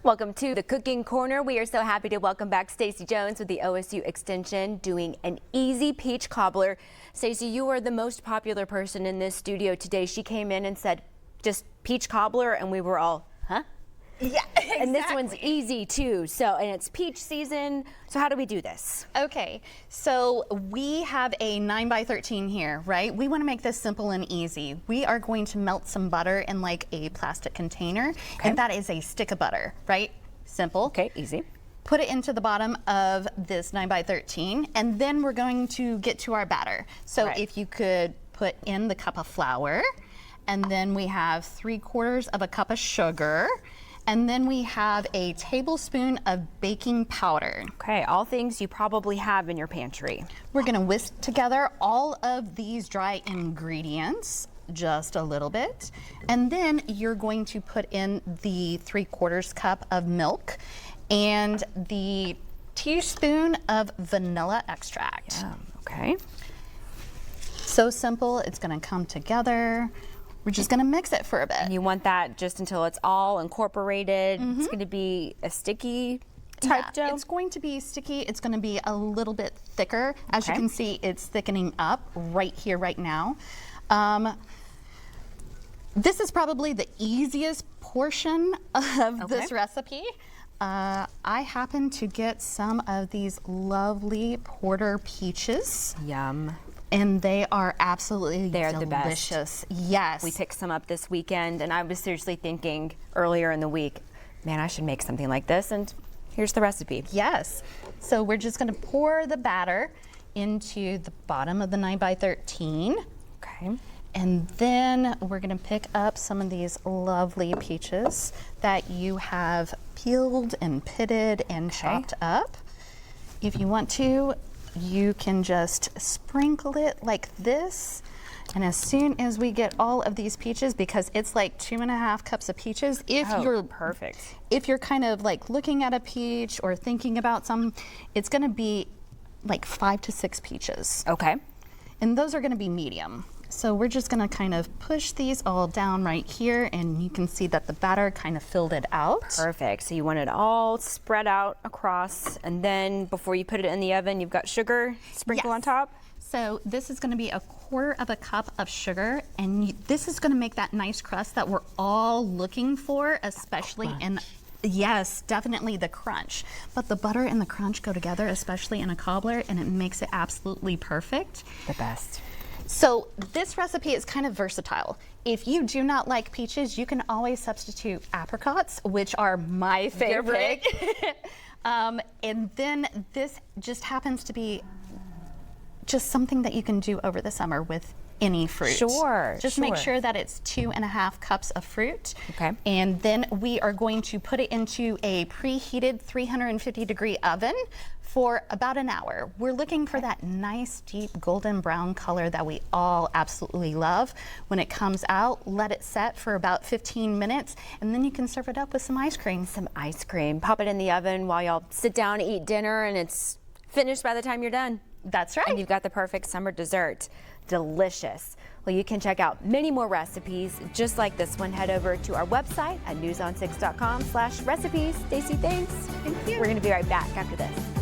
Welcome to the Cooking Corner. We are so happy to welcome back Stacey Jones with the OSU Extension doing an easy peach cobbler. Stacey, you are the most popular person in this studio today. She came in and said, just peach cobbler, and we were all, huh? Yeah, exactly. And this one's easy too. So, and it's peach season. So how do we do this? Okay, so we have a 9x13 here, right? We want to make this simple and easy. We are going to melt some butter in like a plastic container, and that is a stick of butter, right? Simple. Okay, easy. Put it into the bottom of this 9x13, and then we're going to get to our batter. So if you could put in the cup of flour, and then we have 3/4 of a cup of sugar, and then we have a tablespoon of baking powder. Okay, all things you probably have in your pantry. We're gonna whisk together all of these dry ingredients, just a little bit. And then you're going to put in the 3/4 cup of milk and the teaspoon of vanilla extract. Okay. So simple, it's gonna come together. We're just gonna mix it for a bit. And you want that just until it's all incorporated. It's gonna be a sticky type dough? It's going to be sticky. It's gonna be a little bit thicker. As you can see, it's thickening up right here, right now. This is probably the easiest portion of this recipe. I happen to get some of these lovely Porter peaches. Yum. And they are absolutely They're delicious. The best. Yes. We picked some up this weekend, and I was seriously thinking earlier in the week, man, I should make something like this, and here's the recipe. Yes. So we're just gonna pour the batter into the bottom of the 9x13. Okay. And then we're gonna pick up some of these lovely peaches that you have peeled and pitted and chopped up. If you want to, you can just sprinkle it like this. And as soon as we get all of these peaches, because it's like 2.5 cups of peaches, if you're perfect. If you're kind of like looking at a peach or thinking about some, it's gonna be like 5 to 6 peaches. Okay. And those are gonna be medium. So we're just gonna kind of push these all down right here, and you can see that the batter kind of filled it out. Perfect. So you want it all spread out across, and then before you put it in the oven, you've got sugar sprinkle on top? So this is gonna be 1/4 cup of sugar, and this is gonna make that nice crust that we're all looking for, especially in, yes, definitely the crunch. But the butter and the crunch go together, especially in a cobbler, and it makes it absolutely perfect. The best. So this recipe is kind of versatile. If you do not like peaches, you can always substitute apricots, which are my favorite. And then this just happens to be just something that you can do over the summer with any fruit. Sure. Just make sure that it's 2.5 cups of fruit. Okay. And then we are going to put it into a preheated 350-degree oven for about an hour. We're looking for that nice deep golden brown color that we all absolutely love. When it comes out, let it set for about 15 minutes, and then you can serve it up with some ice cream. Some ice cream. Pop it in the oven while y'all sit down and eat dinner, and it's finished by the time you're done. That's right. And you've got the perfect summer dessert. Delicious. Well, you can check out many more recipes just like this one. Head over to our website at newson6.com/recipes. Stacey, thanks. Thank you. We're going to be right back after this.